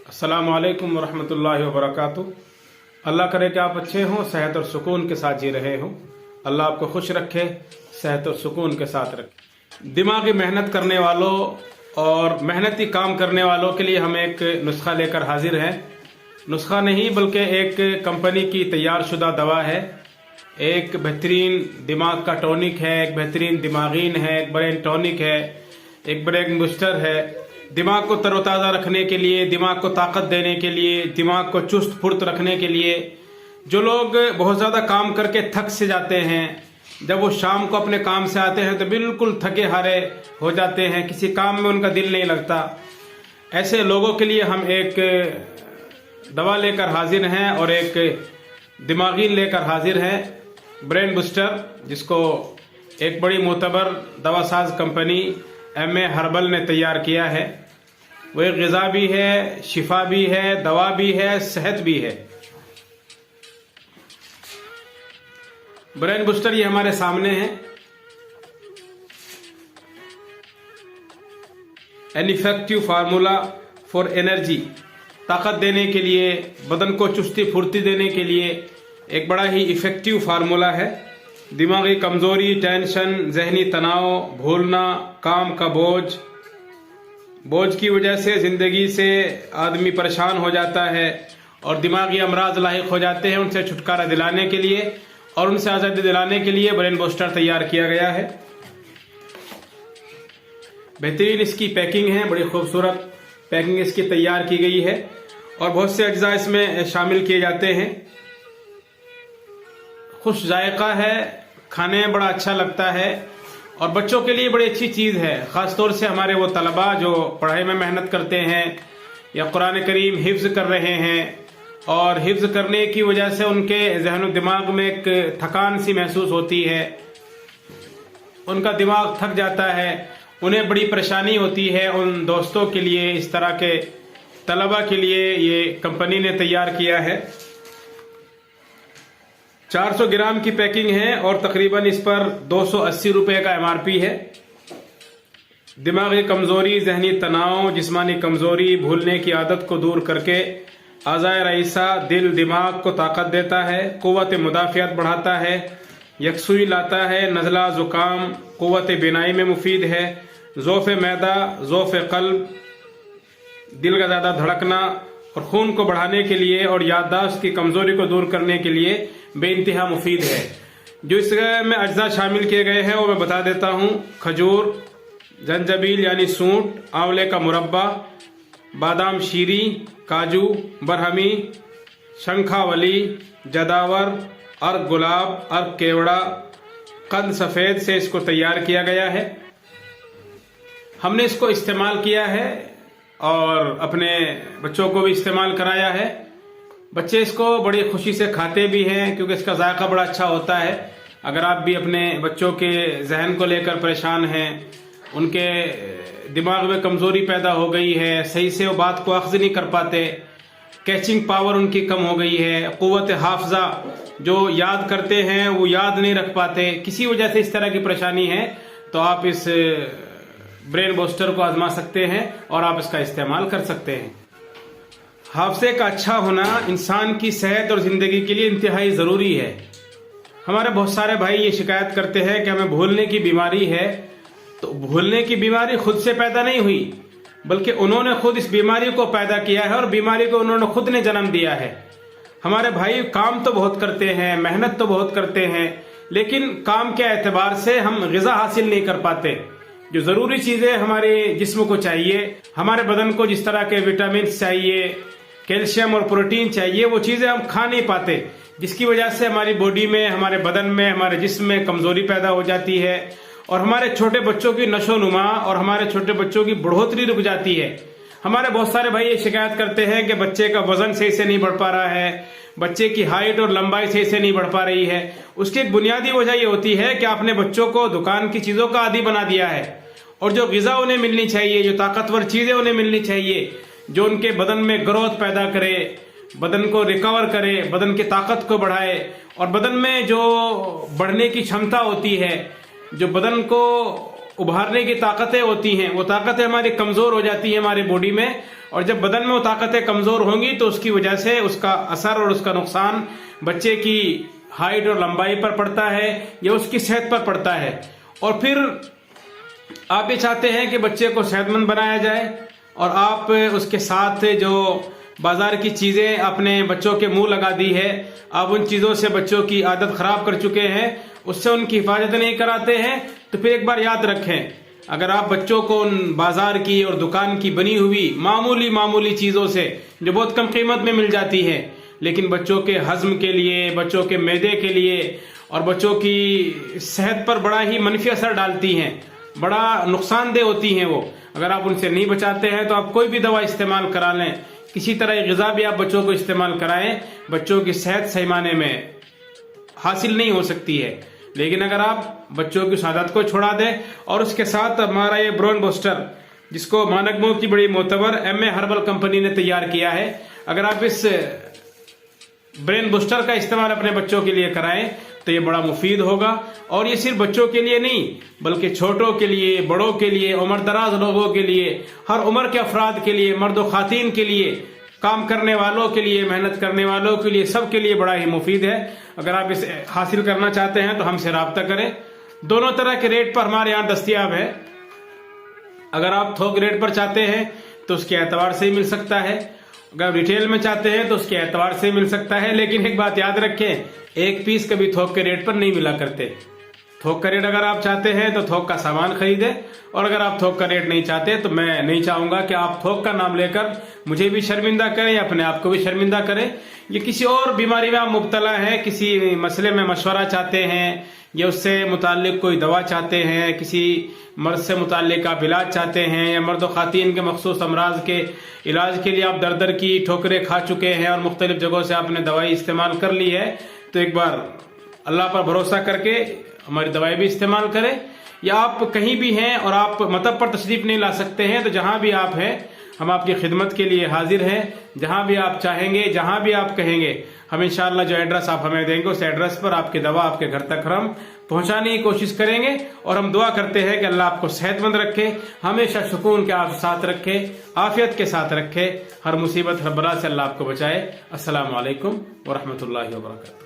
अस्सलामु अलैकुम वरहमतुल्लाहि वबरकातुहू। अल्लाह करे कि आप अच्छे हों, सेहत और सुकून के साथ जी रहे हों। अल्लाह आपको खुश रखे, सेहत और सुकून के साथ रखे। दिमागी मेहनत करने वालों और मेहनती काम करने वालों के लिए हम एक नुस्खा लेकर हाजिर हैं। नुस्खा नहीं बल्कि एक कंपनी की तैयार शुदा दवा है। एक बेहतरीन दिमाग का टॉनिक है, एक बेहतरीन दिमागीन है, एक ब्रेन टॉनिक है, एक ब्रेन बूस्टर है। दिमाग को तरोताज़ा रखने के लिए, दिमाग को ताकत देने के लिए, दिमाग को चुस्त फुर्त रखने के लिए। जो लोग बहुत ज़्यादा काम करके थक से जाते हैं, जब वो शाम को अपने काम से आते हैं तो बिल्कुल थके हारे हो जाते हैं, किसी काम में उनका दिल नहीं लगता। ऐसे लोगों के लिए हम एक दवा लेकर हाजिर हैं और एक दिमागी लेकर हाजिर हैं, ब्रेन बूस्टर, जिसको एक बड़ी मोतबर दवासाज कंपनी एमए हर्बल ने तैयार किया है। वो एक ग़िज़ा भी है, शिफा भी है, दवा भी है, सेहत भी है। ब्रेन बूस्टर ये हमारे सामने है। An effective formula for energy, ताकत देने के लिए, बदन को चुस्ती फुर्ती देने के लिए एक बड़ा ही इफेक्टिव फार्मूला है। दिमागी कमजोरी, टेंशन, जहनी तनाव, भूलना, काम का बोझ की वजह से जिंदगी से आदमी परेशान हो जाता है और दिमागी अमराज लाहिक हो जाते हैं। उनसे छुटकारा दिलाने के लिए और उनसे आज़ादी दिलाने के लिए ब्रेन बूस्टर तैयार किया गया है। बेहतरीन इसकी पैकिंग है, बड़ी खूबसूरत पैकिंग इसकी तैयार की गई है और बहुत से अज्जा इसमें शामिल किए जाते हैं। खुश जायका है, खाने में बड़ा अच्छा लगता है और बच्चों के लिए बड़ी अच्छी चीज़ है। ख़ास तौर से हमारे वो तलबा जो पढ़ाई में मेहनत करते हैं या कुरान करीम हिफ्ज़ कर रहे हैं और हिफ्ज़ करने की वजह से उनके जहन दिमाग में एक थकान सी महसूस होती है, उनका दिमाग थक जाता है, उन्हें बड़ी परेशानी होती है। उन दोस्तों के लिए, इस तरह के तलबा के लिए ये कंपनी ने तैयार किया है। 400 ग्राम की पैकिंग है और तकरीबन इस पर 280 रुपये का MRP है। दिमागी कमजोरी, जहनी तनाव, जिस्मानी कमजोरी, भूलने की आदत को दूर करके आज़ाए रईसा, दिल दिमाग को ताकत देता है, कुव्वत मुदाफ़ियत बढ़ाता है, यकसुई लाता है, नज़ला ज़ुकाम, कुव्वत बिनाई में मुफीद है, ज़ौफ़ मैदा, ज़ौफ़ क़ल्ब, दिल का ज़्यादा धड़कना और खून को बढ़ाने के लिए और याददाश्त की कमजोरी को दूर करने के लिए बेइंतहा मुफीद है। जो इसमें अज्जा शामिल किए गए हैं वो मैं बता देता हूँ। खजूर, जंजबील यानी सूंठ, आंवले का मुरब्बा, बादाम शीरी, काजू, बरहमी, शंखावली, जदावर, अर्क गुलाब, अर्क केवड़ा, कंद सफ़ेद से इसको तैयार किया गया है। हमने इसको इस्तेमाल किया है और अपने बच्चों को भी इस्तेमाल कराया है। बच्चे इसको बड़ी खुशी से खाते भी हैं क्योंकि इसका जायका बड़ा अच्छा होता है। अगर आप भी अपने बच्चों के जहन को लेकर परेशान हैं, उनके दिमाग में कमज़ोरी पैदा हो गई है, सही से वो बात को अख्ज़ नहीं कर पाते, कैचिंग पावर उनकी कम हो गई है, क़ुव्वत हाफ़ज़ा जो याद करते हैं वो याद नहीं रख पाते, किसी वजह से इस तरह की परेशानी है, तो आप इस ब्रेन बूस्टर को आजमा सकते हैं और आप इसका इस्तेमाल कर सकते हैं। हाफ़ज़े का अच्छा होना इंसान की सेहत और ज़िंदगी के लिए इंतहाई ज़रूरी है। हमारे बहुत सारे भाई ये शिकायत करते हैं कि हमें भूलने की बीमारी है। तो भूलने की बीमारी खुद से पैदा नहीं हुई, बल्कि उन्होंने खुद इस बीमारी को पैदा किया है और बीमारी को उन्होंने खुद ने जन्म दिया है। हमारे भाई काम तो बहुत करते हैं, मेहनत तो बहुत करते हैं, लेकिन काम के एतबार से हम ग़िज़ा हासिल नहीं कर पाते। जो ज़रूरी चीज़ें हमारे जिस्म को चाहिए, हमारे बदन को जिस तरह के विटामिन चाहिए, कैल्शियम और प्रोटीन चाहिए, वो चीज़ें हम खा नहीं पाते, जिसकी वजह से हमारी बॉडी में, हमारे बदन में, हमारे जिस्म में कमज़ोरी पैदा हो जाती है और हमारे छोटे बच्चों की नशोनुमा और हमारे छोटे बच्चों की बढ़ोतरी रुक जाती है। हमारे बहुत सारे भाई ये शिकायत करते हैं कि बच्चे का वजन सही से नहीं बढ़ पा रहा है, बच्चे की हाइट और लंबाई सही से नहीं बढ़ पा रही है। उसकी एक बुनियादी वजह ये होती है कि आपने बच्चों को दुकान की चीज़ों का आदी बना दिया है और जो ग़िज़ा उन्हें मिलनी चाहिए, जो ताकतवर चीज़ें उन्हें मिलनी चाहिए, जो उनके बदन में ग्रोथ पैदा करे, बदन को रिकवर करे, बदन की ताकत को बढ़ाए और बदन में जो बढ़ने की क्षमता होती है, जो बदन को उभारने की ताकतें होती हैं, वो ताकतें हमारी कमजोर हो जाती हैं हमारे बॉडी में, और जब बदन में वो ताकतें कमजोर होंगी तो उसकी वजह से उसका असर और उसका नुकसान बच्चे की हाइट और लंबाई पर पड़ता है या उसकी सेहत पर पड़ता है। और फिर आप ये चाहते हैं कि बच्चे को सेहतमंद बनाया जाए, और आप उसके साथ जो बाजार की चीजें अपने बच्चों के मुंह लगा दी है, आप उन चीजों से बच्चों की आदत खराब कर चुके हैं, उससे उनकी हिफाजत नहीं कराते हैं, तो फिर एक बार याद रखें, अगर आप बच्चों को उन बाजार की और दुकान की बनी हुई मामूली चीजों से जो बहुत कम कीमत में मिल जाती है, लेकिन बच्चों के हजम के लिए, बच्चों के मैदे के लिए और बच्चों की सेहत पर बड़ा ही मनफी असर डालती हैं, बड़ा नुकसानदेह होती हैं वो, अगर आप उनसे नहीं बचाते हैं तो आप कोई भी दवा इस्तेमाल करा लें, किसी तरह की ग़िज़ा भी आप बच्चों को इस्तेमाल कराएं, बच्चों की सेहत सही माने में हासिल नहीं हो सकती है। लेकिन अगर आप बच्चों की आदत को छोड़ा दें, और उसके साथ हमारा ये ब्रेन बूस्टर, जिसको मानकमो की बड़ी मोतबर MA हर्बल कंपनी ने तैयार किया है, अगर आप इस ब्रेन बूस्टर का इस्तेमाल अपने बच्चों के लिए कराएं तो ये बड़ा मुफीद होगा। और ये सिर्फ बच्चों के लिए नहीं, बल्कि छोटों के लिए, बड़ों के लिए, उम्र दराज लोगों के लिए, हर उम्र के अफराद के लिए, मर्द और खातीन के लिए, काम करने वालों के लिए, मेहनत करने वालों के लिए, सब के लिए बड़ा ही मुफीद है। अगर आप इसे हासिल करना चाहते हैं तो हमसे राब्ता करें। दोनों तरह के रेट पर हमारे यहाँ दस्तयाब है। अगर आप थोक रेट पर चाहते हैं तो उसके एतबार से ही मिल सकता है, अगर रिटेल में चाहते हैं तो उसके एतबार से मिल सकता है। लेकिन एक बात याद रखें, एक पीस कभी थोक के रेट पर नहीं मिला करते। थोक का रेट अगर आप चाहते हैं तो थोक का सामान खरीदें, और अगर आप थोक का रेट नहीं चाहते तो मैं नहीं चाहूंगा कि आप थोक का नाम लेकर मुझे भी शर्मिंदा करें या अपने आप को भी शर्मिंदा करें। ये किसी और बीमारी में आप मुब्तला हैं, किसी मसले में मशवरा चाहते हैं या उससे मुताल्लिक कोई दवा चाहते हैं, किसी मर्ज से मुताल्लिक आप इलाज चाहते हैं, या मर्द ख़ातीन के मखसूस अमराज के इलाज के लिए आप दर दर की ठोकरें खा चुके हैं और मुख्तलिफ जगहों से आपने दवाई इस्तेमाल कर ली है, तो एक बार अल्लाह पर भरोसा करके हमारी दवाई भी इस्तेमाल करें। या आप कहीं भी हैं और आप मतब पर तशरीफ नहीं ला सकते हैं तो जहां भी आप हैं हम आपकी खिदमत के लिए हाजिर हैं। जहां भी आप चाहेंगे, जहां भी आप कहेंगे, हम इंशाअल्लाह जो एड्रेस आप हमें देंगे उस एड्रेस पर आपकी दवा आपके घर तक हम पहुंचाने की कोशिश करेंगे। और हम दुआ करते हैं कि अल्लाह आपको सेहतमंद रखे, हमेशा सुकून के आप साथ रखे, आफियत के साथ रखे, हर मुसीबत हर बला से अल्लाह आपको बचाए। अस्सलामु अलैकुम व रहमतुल्लाहि व बरकातहू।